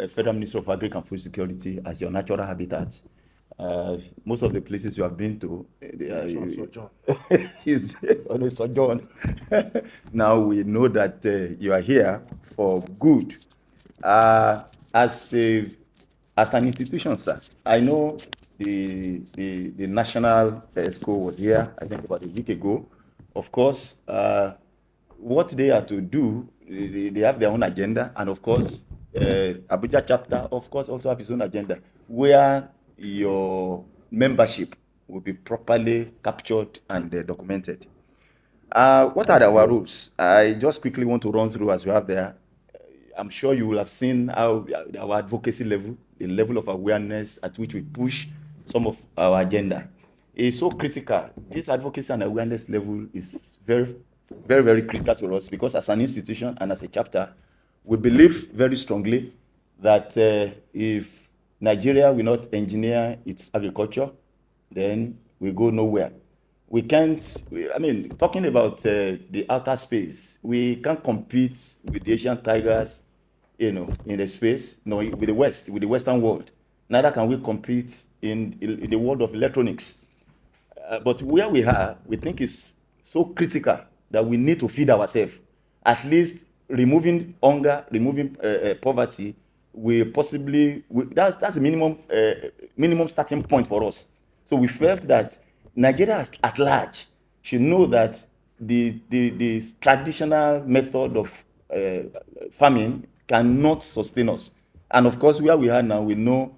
Federal Ministry of Agriculture and Food Security as your natural habitat. Most of the places you have been to, is on a sojourn. Now we know that you are here for good. As an institution, sir, I know the National ESCO was here, I think about a week ago. Of course, what they are to do, they have their own agenda, and of course, Abuja chapter, of course, also have its own agenda, where your membership will be properly captured and documented. What are our rules? I just quickly want to run through as we have there. I'm sure you will have seen how our advocacy level, the level of awareness at which we push some of our agenda is so critical. This advocacy and awareness level is very, very, very critical to us, because as an institution and as a chapter, we believe very strongly that if Nigeria will not engineer its agriculture, then we go nowhere. We can't, I mean, talking about the outer space, we can't compete with the Asian tigers, in the space, with the West, with the Western world. Neither can we compete in the world of electronics. But where we are, we think it's so critical that we need to feed ourselves. At least removing hunger, removing poverty, that's a minimum starting point for us. So we felt that Nigeria at large should know that the traditional method of farming cannot sustain us. And of course, where we are now, we know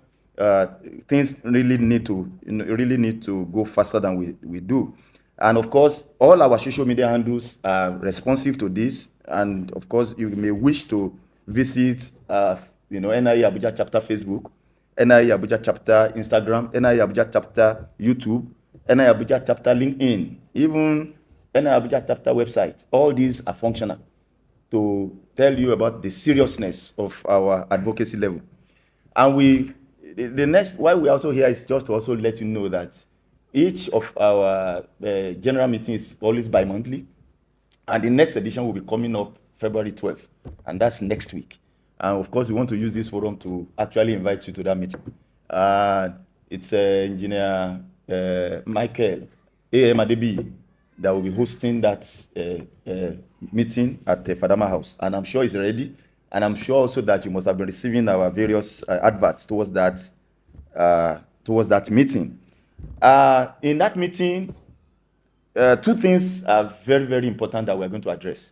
things really need to go faster than we do. And of course, all our social media handles are responsive to this. And of course, you may wish to visit NIAE Abuja Chapter Facebook, NIAE Abuja Chapter Instagram, NIAE Abuja Chapter YouTube, NIAE Abuja Chapter LinkedIn, even NIAE Abuja Chapter website. All these are functional to tell you about the seriousness of our advocacy level. And the next, why we're also here is just to also let you know that each of our general meetings is always bi-monthly, and the next edition will be coming up February 12th, and that's next week. And of course, we want to use this forum to actually invite you to that meeting. It's Engineer Michael A.M. Adebi that will be hosting that meeting at the Fadama House, and I'm sure he's ready. And I'm sure also that you must have been receiving our various adverts towards that meeting. In that meeting, two things are very, very important that we're going to address.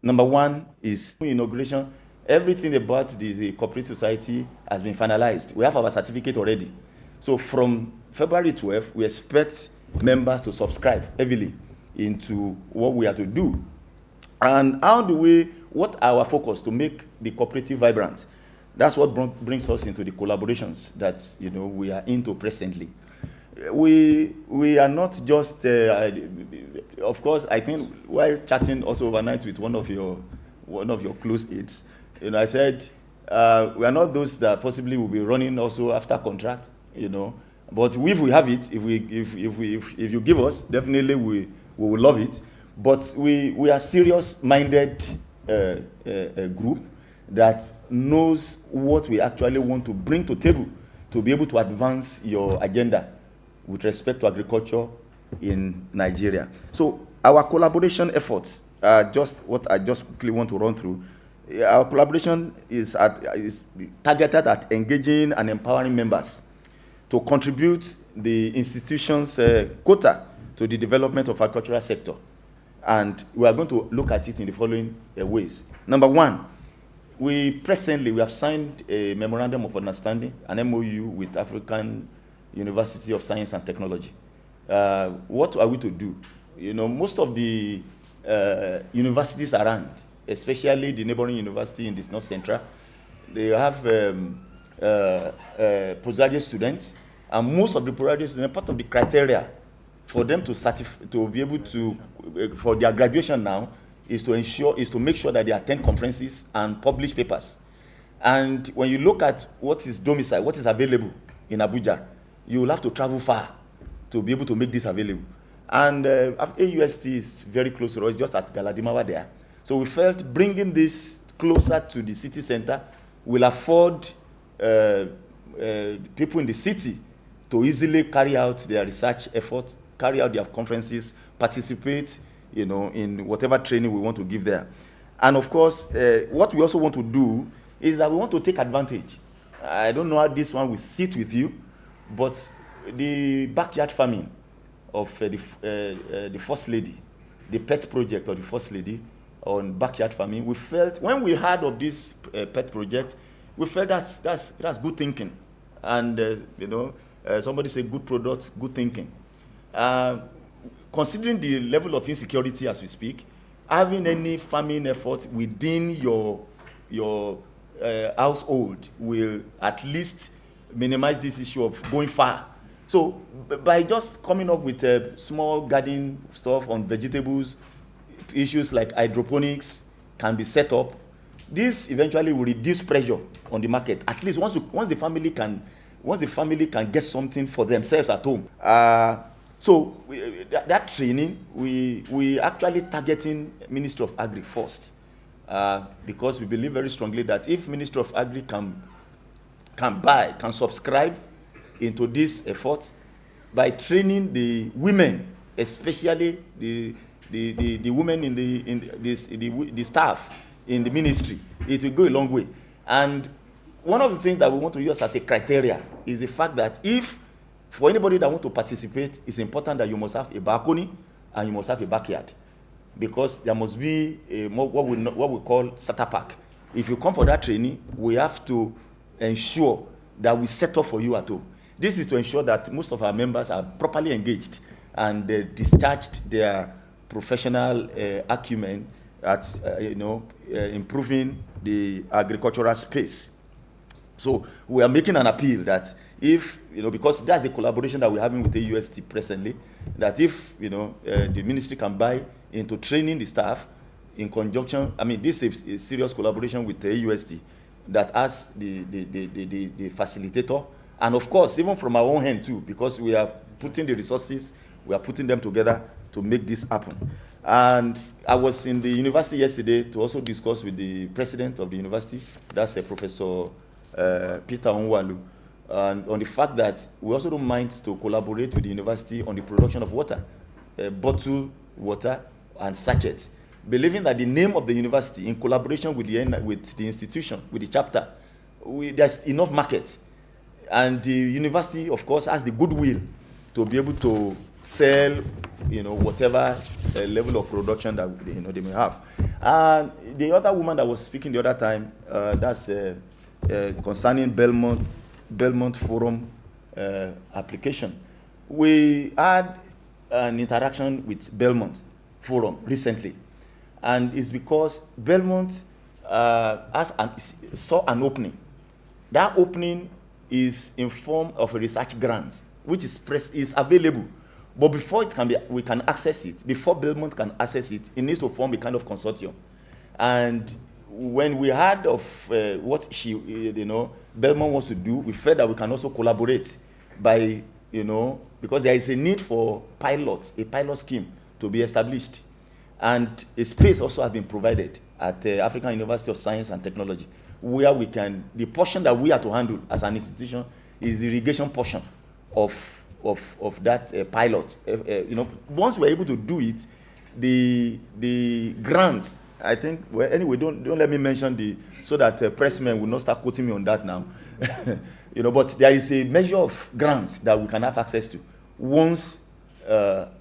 Number one is inauguration. Everything about the corporate society has been finalized. We have our certificate already. So from February 12th, we expect members to subscribe heavily into what we are to do. And what are our focus to make the cooperative vibrant? That's what brings us into the collaborations that we are into presently. We are not just, of course, I think while chatting also overnight with one of your close aides, I said we are not those that possibly will be running also after contract, But if we have it, if you give us, definitely we will love it. But we are serious-minded group that knows what we actually want to bring to table to be able to advance your agenda with respect to agriculture in Nigeria. So our collaboration efforts are just what I just quickly want to run through. Our collaboration is targeted at engaging and empowering members to contribute the institution's quota to the development of agricultural sector. And we are going to look at it in the following ways. Number one, we have signed a memorandum of understanding, an MOU with African University of Science and Technology. What are we to do? Most of the universities around, especially the neighboring university in the North Central, they have postgraduate students, and most of the postgraduate students, part of the criteria for them to be able to, for their graduation now, is to make sure that they attend conferences and publish papers. And when you look at what is domicile, what is available in Abuja, you will have to travel far to be able to make this available. And AUST is very close to us, just at Galadimawa there. So we felt bringing this closer to the city center will afford people in the city to easily carry out their research efforts, carry out their conferences, participate, in whatever training we want to give there. And of course, what we also want to do is that we want to take advantage. I don't know how this one will sit with you, but the backyard farming of the First Lady, the pet project of the First Lady on backyard farming, we felt, when we heard of this pet project, we felt that's good thinking. And, somebody said good product, good thinking. Considering the level of insecurity as we speak, having any farming effort within your household will at least minimize this issue of going far. So by just coming up with small garden stuff on vegetables, issues like hydroponics can be set up. This eventually will reduce pressure on the market. At least once the family can get something for themselves at home. So that training, we actually targeting Ministry of Agri first, because we believe very strongly that if Ministry of Agri can subscribe into this effort by training the women, especially the women in the staff in the ministry, it will go a long way. And one of the things that we want to use as a criteria is the fact that if, for anybody that wants to participate, it's important that you must have a balcony and you must have a backyard, because there must be what we call starter pack. If you come for that training, we have to ensure that we set up for you at home. This is to ensure that most of our members are properly engaged and discharged their professional acumen at improving the agricultural space. So we are making an appeal that if, because that's the collaboration that we're having with the UST presently, that if, the ministry can buy into training the staff in conjunction, this is a serious collaboration with the UST that has the facilitator, and of course, even from our own hand too, because we are putting the resources, we are putting them together to make this happen. And I was in the university yesterday to also discuss with the president of the university, that's Professor Peter Onwalu, and on the fact that we also don't mind to collaborate with the university on the production of water, bottled water and sachet, believing that the name of the university, in collaboration with the institution, with the chapter, there's enough market. And the university, of course, has the goodwill to be able to sell, whatever level of production that they may have. And the other woman that was speaking the other time, that's concerning Belmont Forum application. We had an interaction with Belmont Forum recently, and it's because Belmont saw an opening. That opening is in form of a research grant, which is available. But before we can access it, before Belmont can access it, it needs to form a kind of consortium. And when we heard of what Belmont wants to do, we felt that we can also collaborate by, because there is a need for a pilot scheme to be established. And a space also has been provided at the African University of Science and Technology, where the portion that we are to handle as an institution is the irrigation portion of that pilot. Once we're able to do it, the grants, I think, well, anyway, don't let me mention so that pressmen will not start quoting me on that now. But there is a measure of grants that we can have access to once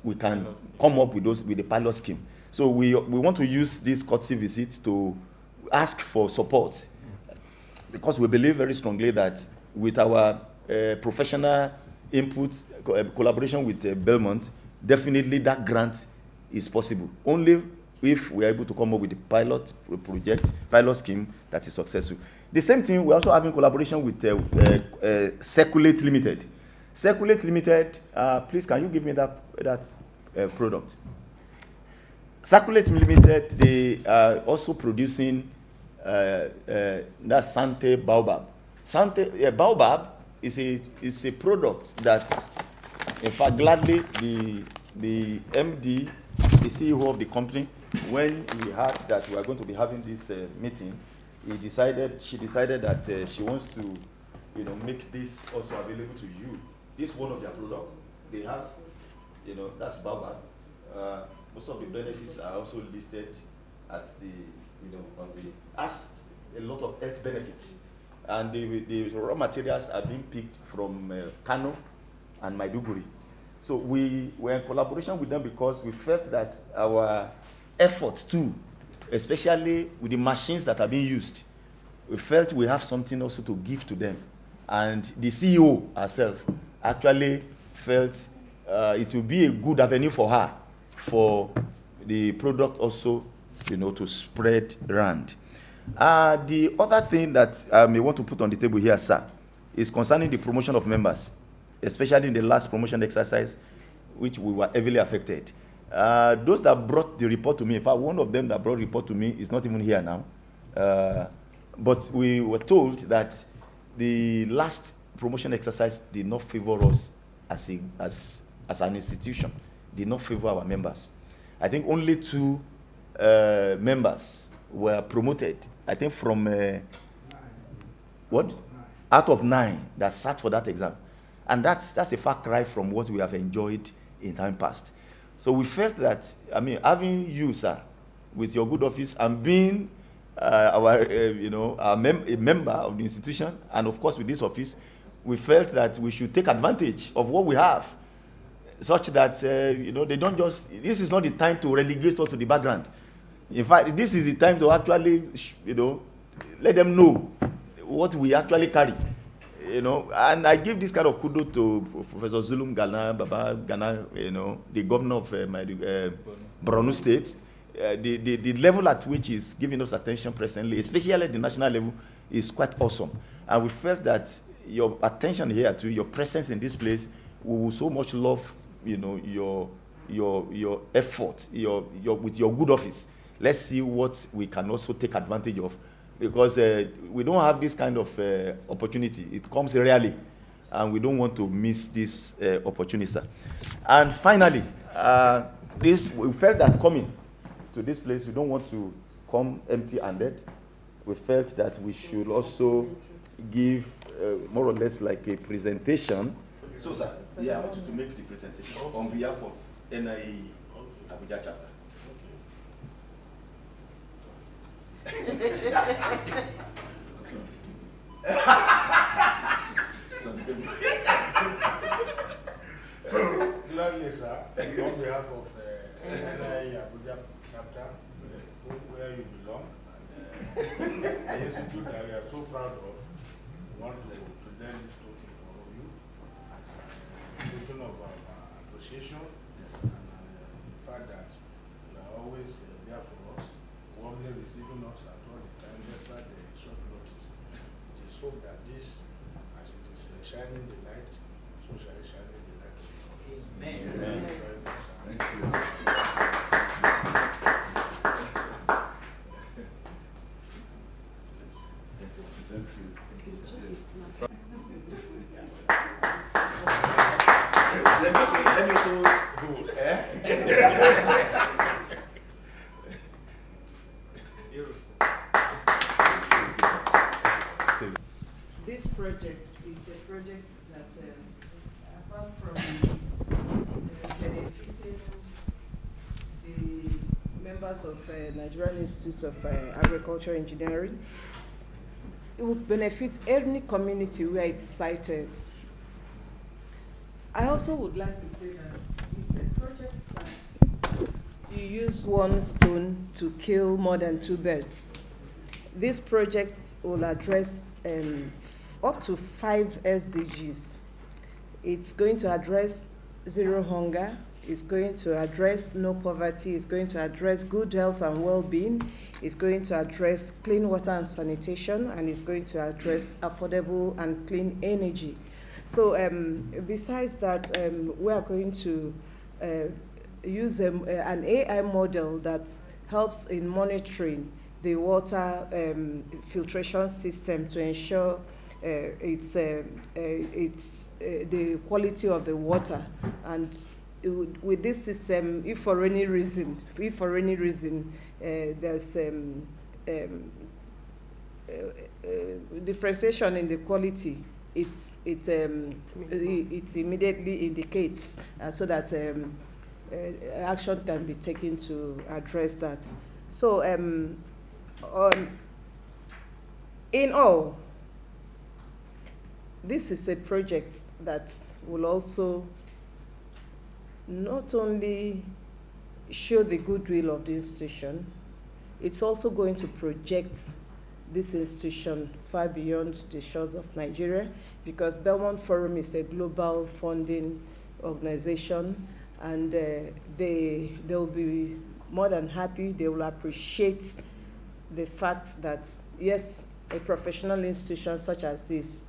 we can come up with the pilot scheme. So we want to use this courtesy visit to ask for support, because we believe very strongly that with our professional input, collaboration with Belmont, definitely that grant is possible. Only if we are able to come up with the pilot scheme that is successful. The same thing, we're also having collaboration with Circulate Limited. Circulate Limited, please, can you give me that product? Circulate Limited, they are also producing that Sante Baobab. Sante Baobab is a product that, in fact, gladly the MD, the CEO of the company, when we heard that we are going to be having this meeting, she decided that she wants to, make this also available to you. This is one of their products. They have, that's Baobab. Most of the benefits are also listed at the, on the, as a lot of health benefits. And the raw materials are being picked from Kano and Maiduguri. So we were in collaboration with them because we felt that our efforts too, especially with the machines that are being used, we felt we have something also to give to them. And the CEO herself actually felt it would be a good avenue for her, for the product also, to spread around. The other thing that I may want to put on the table here, sir, is concerning the promotion of members, especially in the last promotion exercise, which we were heavily affected. Those that brought the report to me, in fact, one of them that brought the report to me is not even here now. But we were told that the last promotion exercise did not favor us as an institution, did not favor our members. I think only 2 members were promoted. I think from out of 9 that sat for that exam. And that's a far cry from what we have enjoyed in time past. So we felt that, having you, sir, with your good office and being a member of the institution, and of course with this office, we felt that we should take advantage of what we have, such that, they don't just, this is not the time to relegate us to the background. In fact, this is the time to actually, let them know what we actually carry. And I give this kind of kudos to Professor Zulum Gana, Baba Gana, the governor of Borno State. The level at which he's giving us attention presently, especially at the national level, is quite awesome. And we felt that your attention here to your presence in this place, we will so much love, your effort, with your good office. Let's see what we can also take advantage of, because we don't have this kind of opportunity. It comes rarely, and we don't want to miss this opportunity, sir. And finally, we felt that coming to this place, we don't want to come empty-handed. We felt that we should also give more or less like a presentation. So, sir, I want you to make the presentation on behalf of NIAE Abuja Chapter. So, gladly, sir, on behalf of NIAE Abuja Chapter, where you belong, and the institute that we are so proud of, we want to present this token for all of you as a token of our appreciation, and the fact that you are always there for us, warmly receiving us at all the time, despite the short notice. It is hope that this, as it is shining the light, so shall it shine the light of the office. Amen. Amen. Thank you. Thank you. Let me also This project is a project that, apart from benefiting the members of Nigerian Institute of Agricultural Engineering, it would benefit any community where it's sited. I also would like to say that it's a project that you use one stone to kill more than 2 birds. This project will address up to 5 SDGs. It's going to address zero hunger, it's going to address no poverty, it's going to address good health and well-being, it's going to address clean water and sanitation, and it's going to address affordable and clean energy. So besides that, we are going to use an AI model that helps in monitoring the water filtration system to ensure it's the quality of the water. And with this system, if for any reason there's differentiation in the quality, it immediately indicates so that action can be taken to address that. So in all, this is a project that will also not only show the goodwill of the institution, it's also going to project this institution far beyond the shores of Nigeria, because Belmont Forum is a global funding organization, and they'll be more than happy. They will appreciate the fact that, yes, a professional institution such as this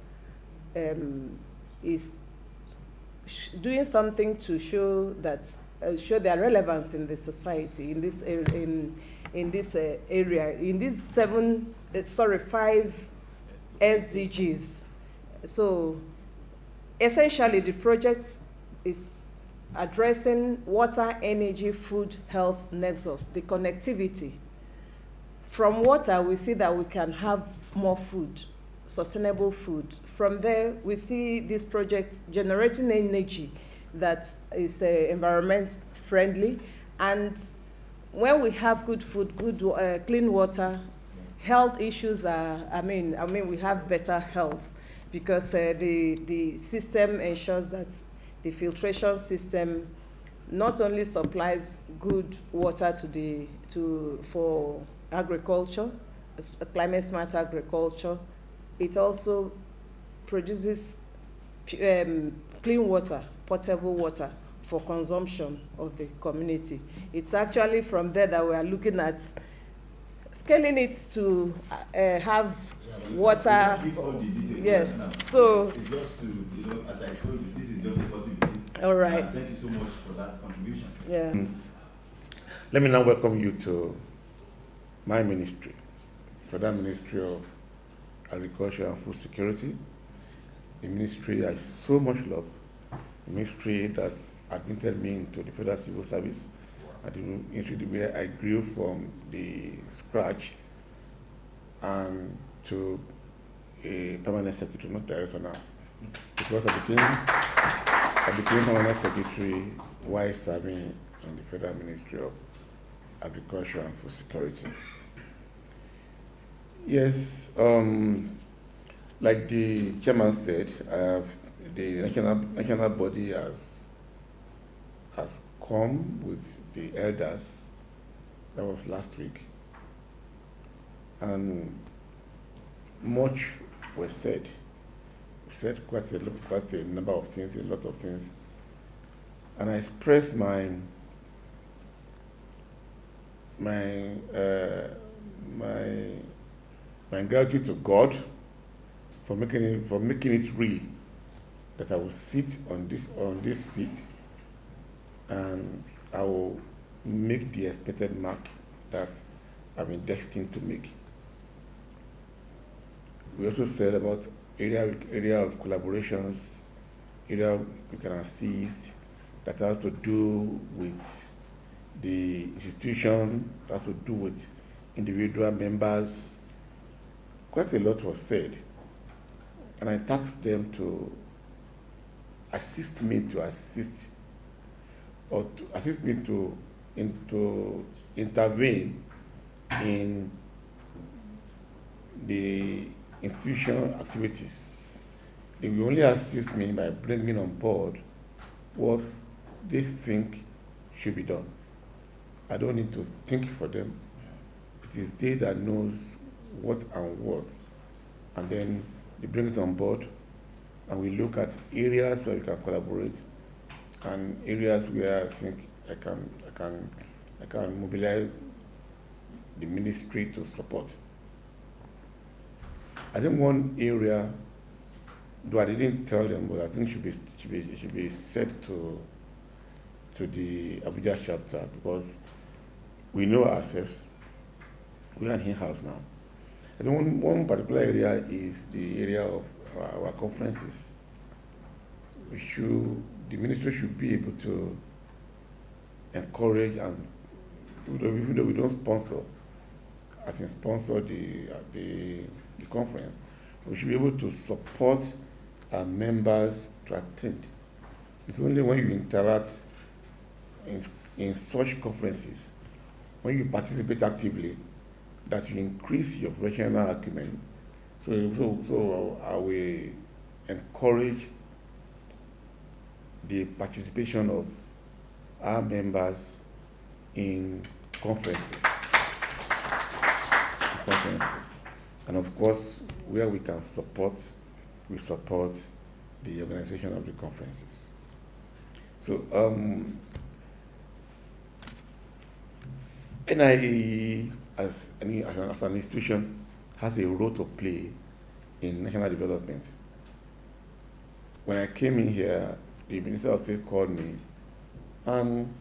is doing something to show that show their relevance in the society, in this area, in these 5 SDGs. So essentially, the project is addressing water, energy, food, health nexus, the connectivity. From water, we see that we can have more food, sustainable food. From there, we see this project generating energy that is environment friendly. And when we have good food, good clean water, health issues are, we have better health, because the system ensures that the filtration system not only supplies good water for agriculture, climate smart agriculture, it also produces clean water, potable water for consumption of the community. It's actually from there that we are looking at scaling it to have water. Give all the details. Yeah. Right now. So it's just to, as I told you, this is just a possibility. All right. Thank you so much for that contribution. Yeah. Let me now welcome you to my ministry, Federal Ministry of Agriculture and Food Security, the ministry I so much love, the ministry that admitted me into the Federal Civil Service, and the ministry where I grew from the scratch and to a permanent secretary, not director now. Because I became permanent secretary while serving in the Federal Ministry of Agriculture and Food Security. Yes, like the chairman said, the national body has come with the elders. That was last week, and much was said. We said quite a number of things, a lot of things, and I expressed my gratitude to God for making it real that I will sit on this seat, and I will make the expected mark that I've been destined to make. We also said about area of collaborations, area we can assist, that has to do with the institution, that has to do with individual members. Quite a lot was said, and I tasked them to assist me to assist, or to assist me to intervene in the institutional activities. They will only assist me by bringing on board what they think should be done. I don't need to think for them. It is they that knows what and what, and then they bring it on board, and we look at areas where we can collaborate, and areas where I think I can mobilize the ministry to support. I think one area, though I didn't tell them, but I think should be set to the Abuja chapter, because we know ourselves. We are in-house now. I think one particular area is the area of our conferences. The ministry should be able to encourage, and even though we don't sponsor, as in sponsor the conference, we should be able to support our members to attend. It's only when you interact in such conferences, when you participate actively, that you increase your professional acumen. So I will encourage the participation of our members in conferences. And of course, where we can support, we support the organization of the conferences. So NIAE as an institution has a role to play in national development. When I came in here, the Minister of State called me, and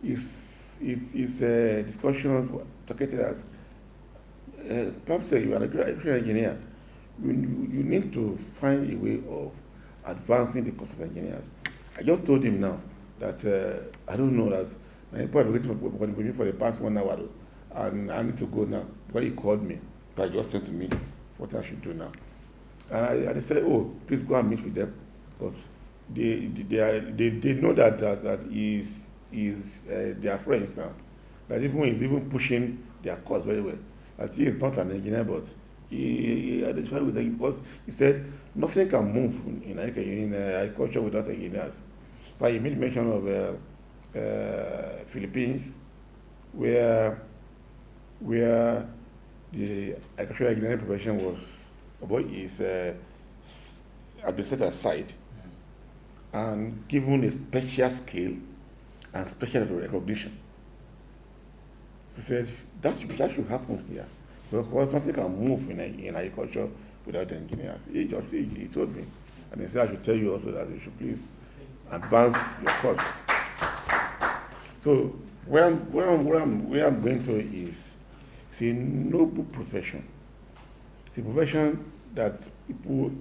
his discussions were targeted as, perhaps you are a great engineer. You need to find a way of advancing the course of engineers. I just told him now that I don't know that my employer was waiting for the past 1 hour, and I need to go now. But he called me, but just said to me what I should do now. And I said, oh, please go and meet with them. But they know that is they are friends now. That he's even pushing their cause very well. That he is not an engineer, but he identified with them because he said nothing can move in agriculture without engineers. So he made mention of Philippines, where the agricultural engineering profession is has been set aside and given a special scale and special recognition. So he said that should happen here, because nothing can move in agriculture without the engineers. He told me, and he said I should tell you also that you should please advance your course. So where I'm going to is, it's a noble profession. It's a profession that people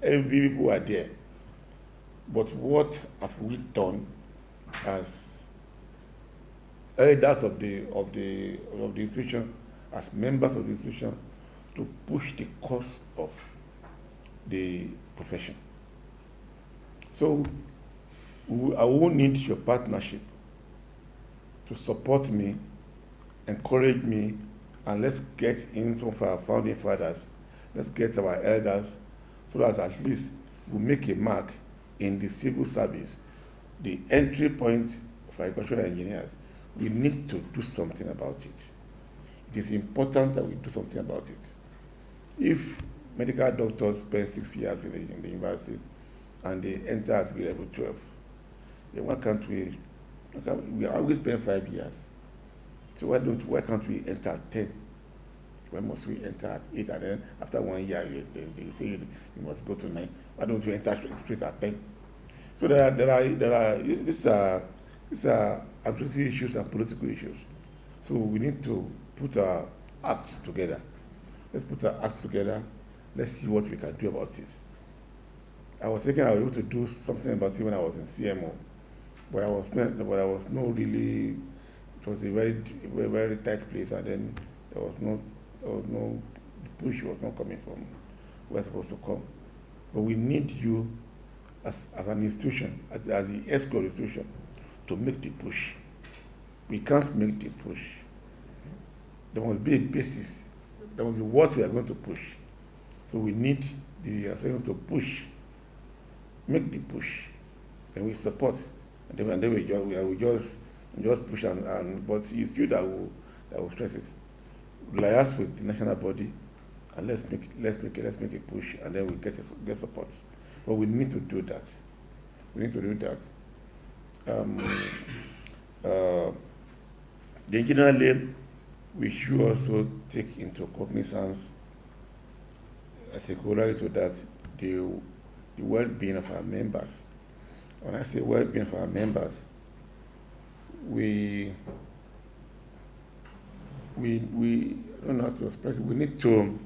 envy people are there. But what have we done as elders of the institution, as members of the institution, to push the cause of the profession? So I will need your partnership to support me, encourage me, and let's get in some of our founding fathers, let's get our elders, so that at least we make a mark in the civil service, the entry point of agricultural engineers. We need to do something about it. It is important that we do something about it. If medical doctors spend 6 years in the university and they enter at grade level 12, then we always spend 5 years. So why can't we enter at 10? Why must we enter at 8, and then after 1 year they say you must go to 9? Why don't you enter straight at 10? So these are administrative issues and political issues. So we need to put our acts together. Let's put our acts together. Let's see what we can do about it. I was thinking I was able to do something about it when I was in CMO, but I was not really. It was a very, very, very tight place, and then there was no the push was not coming from where it's supposed to come. But we need you as an institution, as the ESCO institution, to make the push. We can't make the push. There must be a basis. There must be what we are going to push. So we need the association to push, make the push, and we support, and then we just push but it's you that will stress it. Liaise with the national body, and let's make a push, and then we get support. But we need to do that. We need to do that. The engineering, we should also take into cognizance, as a corollary to that, the well-being of our members. When I say well-being of our members, we don't know how to express it. We need to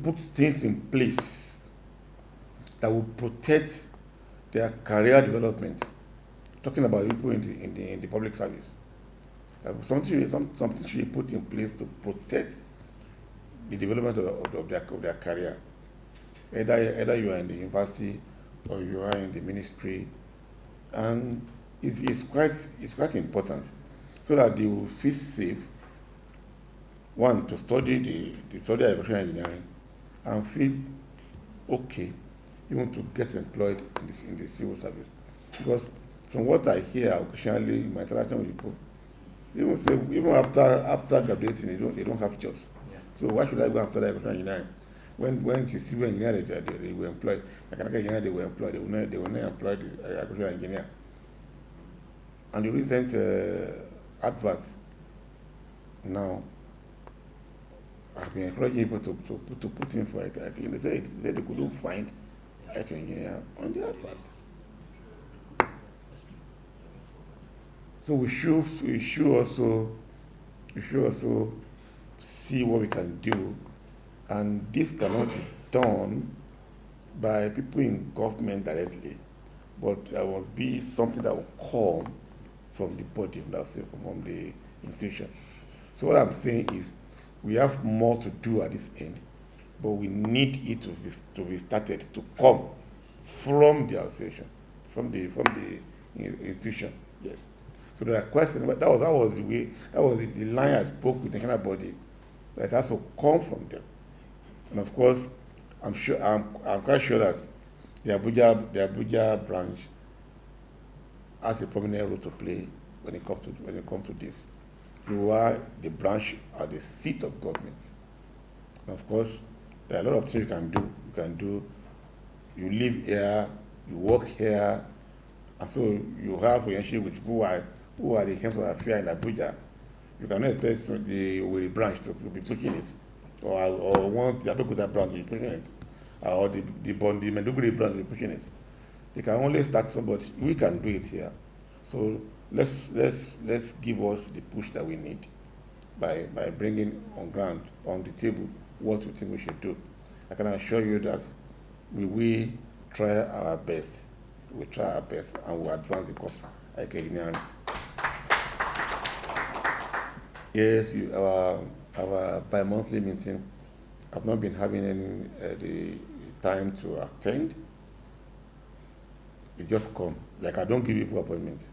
put things in place that will protect their career development. Talking about people in the public service, Something should be put in place to protect the development of their career. Either you are in the university or you are in the ministry, and it's quite important so that they will feel safe. One, to study agricultural engineering and feel okay even to get employed in the civil service. Because from what I hear occasionally in my interaction with people, even after graduating, they don't have jobs. Yeah. So why should I go and study agricultural engineering? When it's civil engineer, they were employed. Mechanical engineer, they were employed. They were not employed agricultural engineer. And the recent advert now, I've been encouraging people to put in for it. They said they couldn't find agricultural engineer on the advert. So we should also see what we can do, and this cannot be done by people in government directly, but there will be something that will come from the body, let's say from the institution. So what I'm saying is we have more to do at this end, but we need it to be started to come from the association, from the institution. Yes. So there are questions, but that was the line I spoke with the national body, that has to come from them. And of course, I'm quite sure that the Abuja branch has a prominent role to play when it comes to this. You are the branch at the seat of government. And of course, there are a lot of things you can do. You live here, you work here, and so you have a relationship with people who are the heads of affairs in Abuja. You cannot expect the branch to be pushing it, or want the Abuja branch to be pushing it, or the Maiduguri branch to be pushing it. They can only start somebody. We can do it here. So let's give us the push that we need by bringing on the table what we think we should do. I can assure you that we will try our best. We try our best and we advance the course. Yes, our bi-monthly meeting, I've not been having any the time to attend. It just come. Like I don't give people appointments.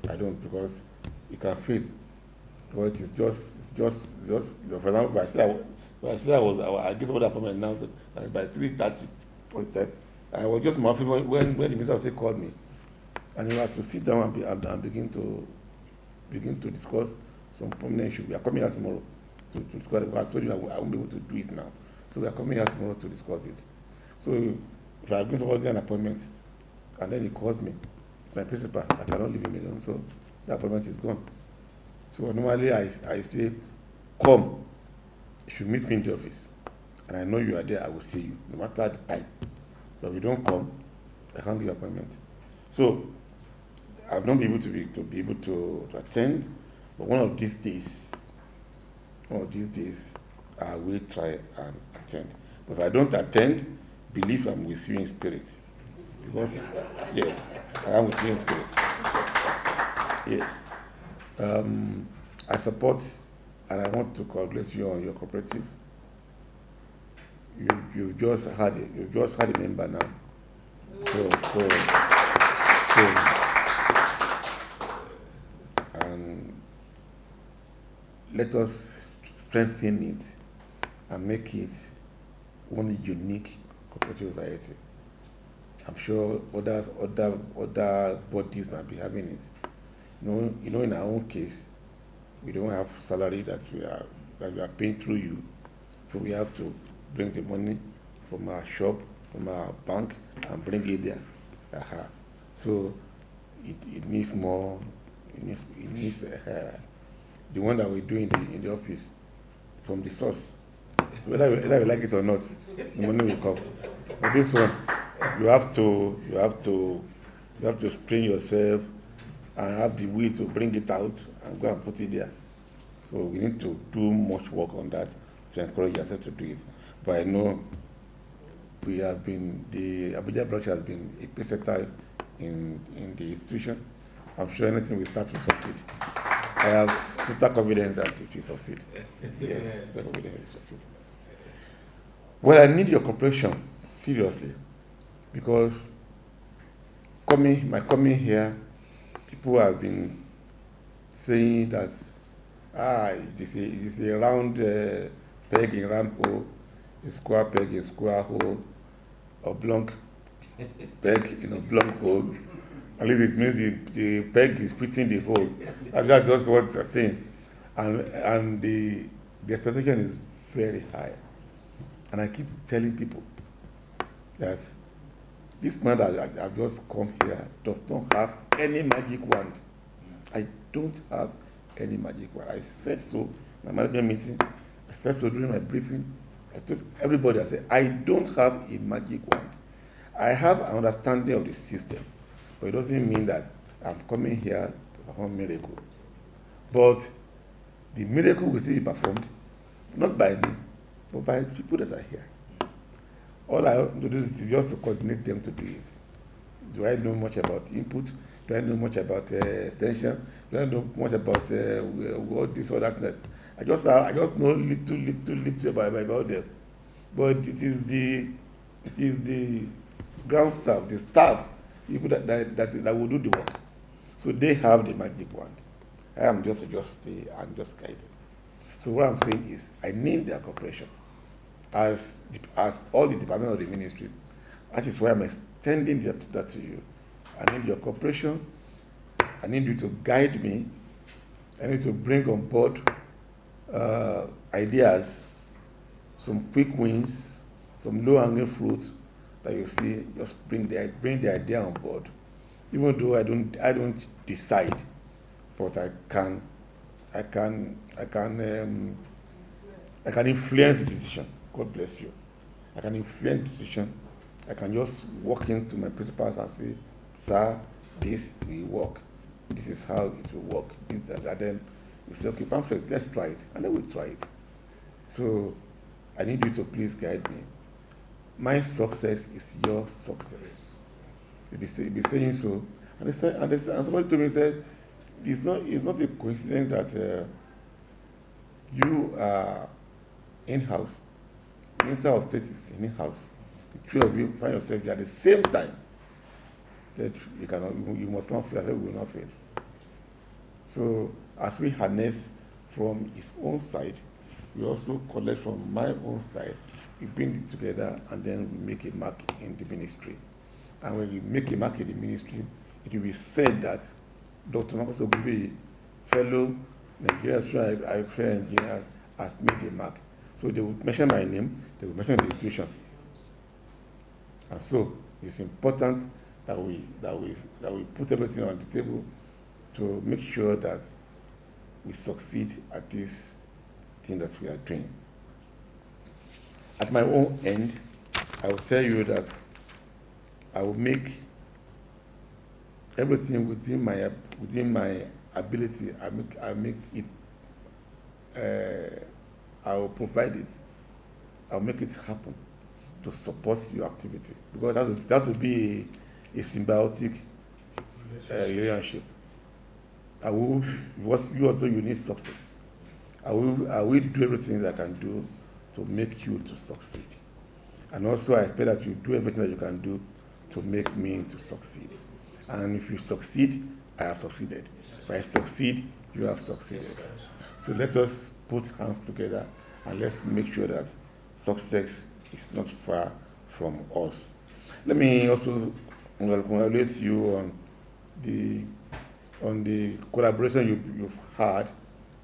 I don't, because it can fail. But it's just for example, if I get all the appointment now by 3:30. I was just my office when the minister called me, and we had to sit down and begin to discuss some prominent issues. We are coming here tomorrow to discuss it. I told you I won't be able to do it now, so we are coming here tomorrow to discuss it. So if I give somebody an appointment, and then he calls me, it's my principal, I cannot leave him alone, so the appointment is gone. So normally I say, come, you should meet me in the office, and I know you are there, I will see you, no matter the time. But if you don't come, I can't give you appointment. So I've not been able to attend, but one of these days, I will try and attend. But if I don't attend, believe I'm with you in spirit. Because, yes, I am with you in spirit. Yes. I support, and I want to congratulate you on your cooperative. You've just had a member now. So and let us strengthen it and make it one unique cooperative society. I'm sure other bodies might be having it. You know, in our own case, we don't have salary that we are paying through you, so we have to bring the money from our shop, from our bank, and bring it there. So it needs more. It needs the one that we do in the office from the source. So whether you like it or not, the money will come. But this one, you have to strain yourself and have the will to bring it out and go and put it there. So we need to do much work on that to encourage yourself to do it. But I know the Abuja branch has been a pace setter in the institution. I'm sure anything we start will succeed. I have total confidence that it will succeed. Yes, total confidence it will succeed. Well, I need your cooperation, seriously, because my coming here, people have been saying that it is a round peg in round hole, a square peg in square hole, oblong peg in oblong hole. At least it means the peg is fitting the hole. And that's just what they're saying. And the expectation is very high. And I keep telling people that this man that I've just come here does not have any magic wand. I don't have any magic wand. I said so in my management meeting. I said so during my briefing. I told everybody, I said, I don't have a magic wand. I have an understanding of the system, but it doesn't mean that I'm coming here to perform miracle. But the miracle will still be performed, not by me, but by the people that are here. All I have to do is just to coordinate them to do it. Do I know much about input? Do I know much about extension? Do I know much about what this or that? I just know little about them. But it is the ground staff, the staff, people that will do the work. So they have the magic wand. I am just guided. So what I'm saying is, I need their cooperation as all the department of the ministry. That is why I'm extending that to you. I need your cooperation. I need you to guide me. I need to bring on board ideas, some quick wins, some low-hanging fruit that you see. Just bring the idea on board. Even though I don't decide, but I can influence the decision. God bless you. I can influence the decision. I can just walk into my principals and say, sir, this will work. This is how it will work. This, that, and then we say, okay, Pam said, let's try it. And then we try it. So I need you to please guide me. My success is your success. You'll be saying so. And somebody told me, said, it's not a coincidence that you are in-house. Minister of State is in-house. The three of you find yourself at the same time. That you must not fail. I said, we will not fail. So as we harness from his own side, we also collect from my own side. We bring it together and then we make a mark in the ministry. And when you make a mark in the ministry, it will be said that Dr. Marcus Ogumbiyi, fellow Nigerian engineer, has made a mark. So they will mention my name, they will mention the institution. And so it's important that we put everything on the table to make sure that we succeed at this thing that we are doing. At my own end, I will tell you that I will make everything within my ability. I will provide it. I'll make it happen to support your activity, because that will be a symbiotic relationship. You also need success. I will do everything that I can do to make you to succeed. And also I expect that you do everything that you can do to make me to succeed. And if you succeed, I have succeeded. If I succeed, you have succeeded. So let us put hands together and let's make sure that success is not far from us. Let me also congratulate you on the collaboration you've had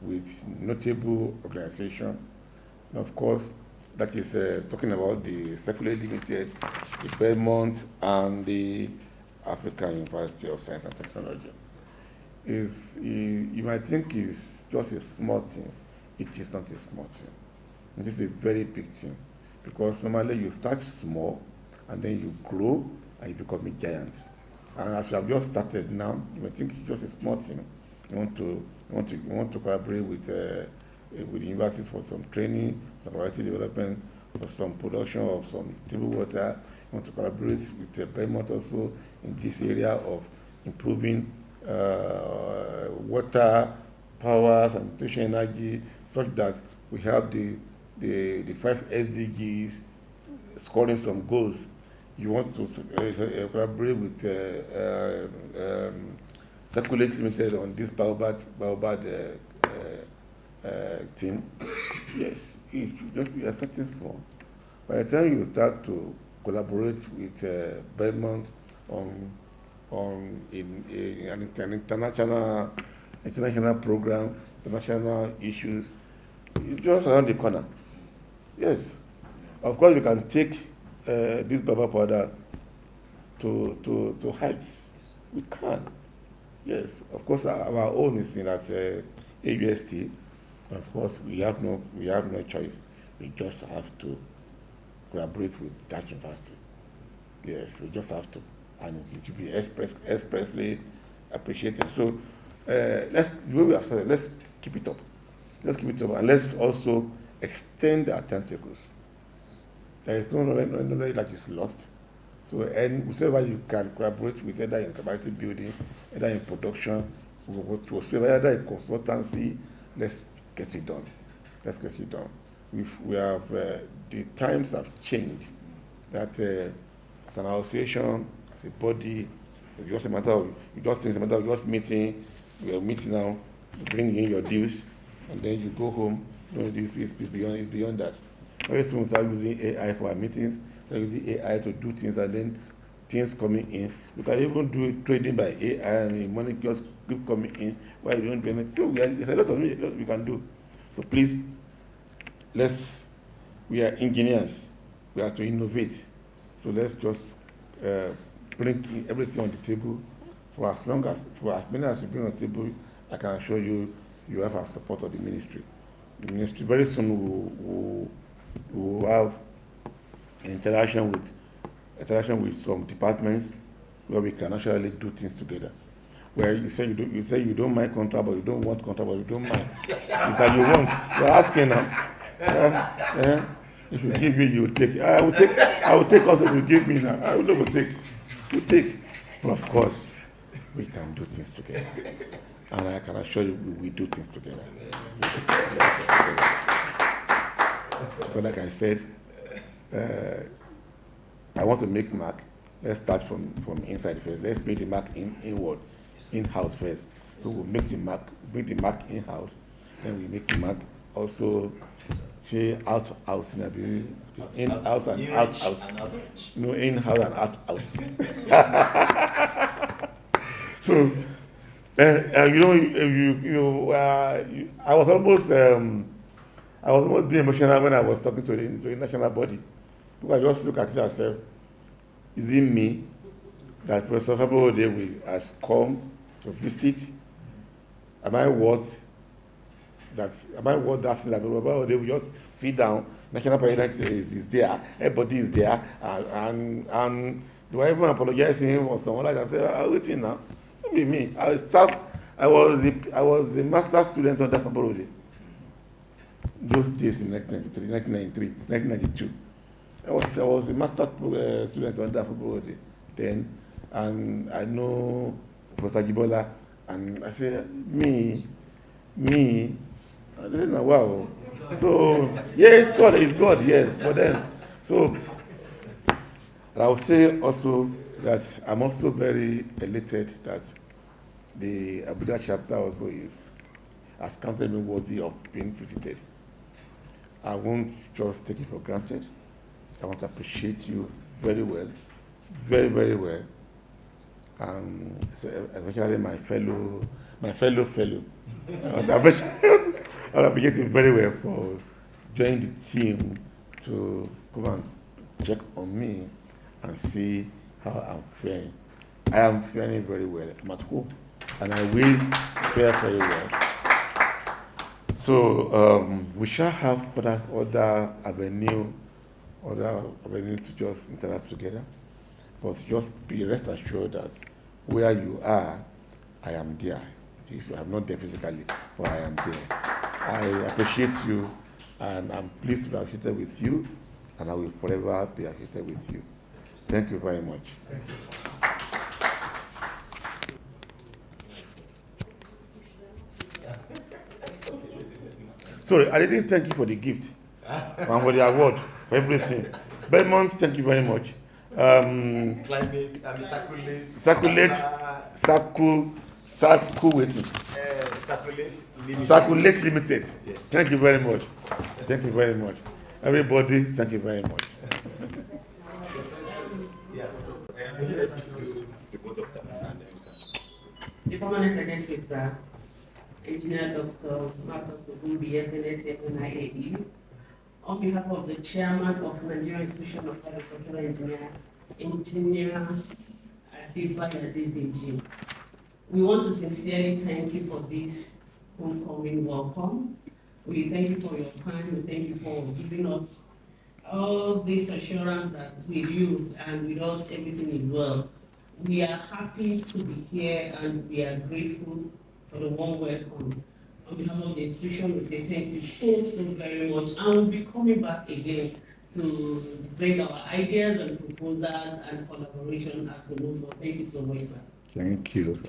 with notable organizations. And of course, that is talking about the Secular Limited, the Belmont, and the African University of Science and Technology. You might think it's just a small thing. It is not a small thing. It is a very big thing, because normally you start small and then you grow and you become a giant. And as you have just started now, you might think it's just a small thing. You want to collaborate with the university for some training, some quality development, for some production of some table water. You want to collaborate with the Belmont also in this area of improving water power, sanitation, energy, such that we have the 5 SDGs scoring some goals. You want to collaborate with Circulate Limited on this Baobab team. Yes, you are starting small. By the time you start to collaborate with Belmont on an international program, international issues, it's just around the corner. Yes, of course we can take this Baba powder to heights. We can. Yes, of course our own is in as AUST. Of course we have no choice. We just have to collaborate with that university. Yes, we just have to, and it should be expressly appreciated. So let's keep it up. Let's keep it up, and let's also extend our tentacles. There is no knowledge that is lost. So, and whoever you can collaborate with, either in capacity building, either in production, whoever in consultancy, let's get it done. Let's get it done. We have the times have changed. That as an association, as a body, it's just a matter of just meeting. We are meeting now. You bring in your dues, and then you go home. No, this is beyond that. Very soon we start using AI for our meetings. Start using AI to do things, and then things coming in. You can even do trading by AI, and money just keep coming in while you don't do anything. So there's a lot of we can do. So please, we are engineers. We have to innovate. So let's just bring everything on the table. For as many as you bring on the table, I can assure you, you have our support of the ministry. The ministry very soon will have an interaction with some departments where we can actually do things together. Where you say you don't mind contract, but you don't want contract, but you don't mind. It's that you want. You're asking now. If you give me, you take. I will take also if you give me now. I will never take. You take. But of course, we can do things together. And I can assure you we do things together. But like I said, I want to make mark. Let's start from inside first. Let's make the mark inward, in-house first. So we'll make the mark in-house. Then we make the mark also out-house. In-house and out-house. No, in-house and out-house. So, I was almost being emotional when I was talking to the national body. Because I just look at it and say, is it me that Professor Faborode has come to visit? Am I worth that thing that Faborode will just sit down, national president is there, everybody is there, and do I even apologize to him or someone like that? I say, I'm waiting now. Don't be me. I was the master student under Faborode. Those days in 1993, 1992. I was a master student under Faborode then, and I know Professor Gibola, and I said, me, I didn't know, wow. So, yeah, it's God, yes. But then, so, I would say also that I'm also very elated that the Abuja chapter also has counted me worthy of being visited. I won't just take it for granted. I want to appreciate you very well, very, very well, especially my fellow. I want to appreciate you very well for joining the team to come and check on me and see how I'm faring. I am faring very well. I'm at home, and I will fare very well. So we shall have other avenue to just interact together. But just be rest assured that where you are, I am there. If you are not there physically, but I am there. I appreciate you, and I'm pleased to be associated with you, and I will forever be associated with you. Thank you very much. Thank you. Sorry, I didn't thank you for the gift and for the award, for everything. Belmont, thank you very much. Climate, Circulate Limited. Yes. Thank you very much. Thank you very much. Everybody, thank you very much. The permanent secretary, sir, Engineer Dr. OGUNBIYI, FNSE, NIAE, on behalf of the chairman of Nigerian Institution of Agricultural Engineer Abuja, we want to sincerely thank you for this homecoming welcome. We thank you for your time. We thank you for giving us all this assurance that with you and with us everything is well. We are happy to be here and we are grateful for the warm welcome. On behalf of the institution, we say thank you so very much, and we'll be coming back again to bring our ideas and proposals and collaboration as we move forward. Thank you so much, sir. Thank you.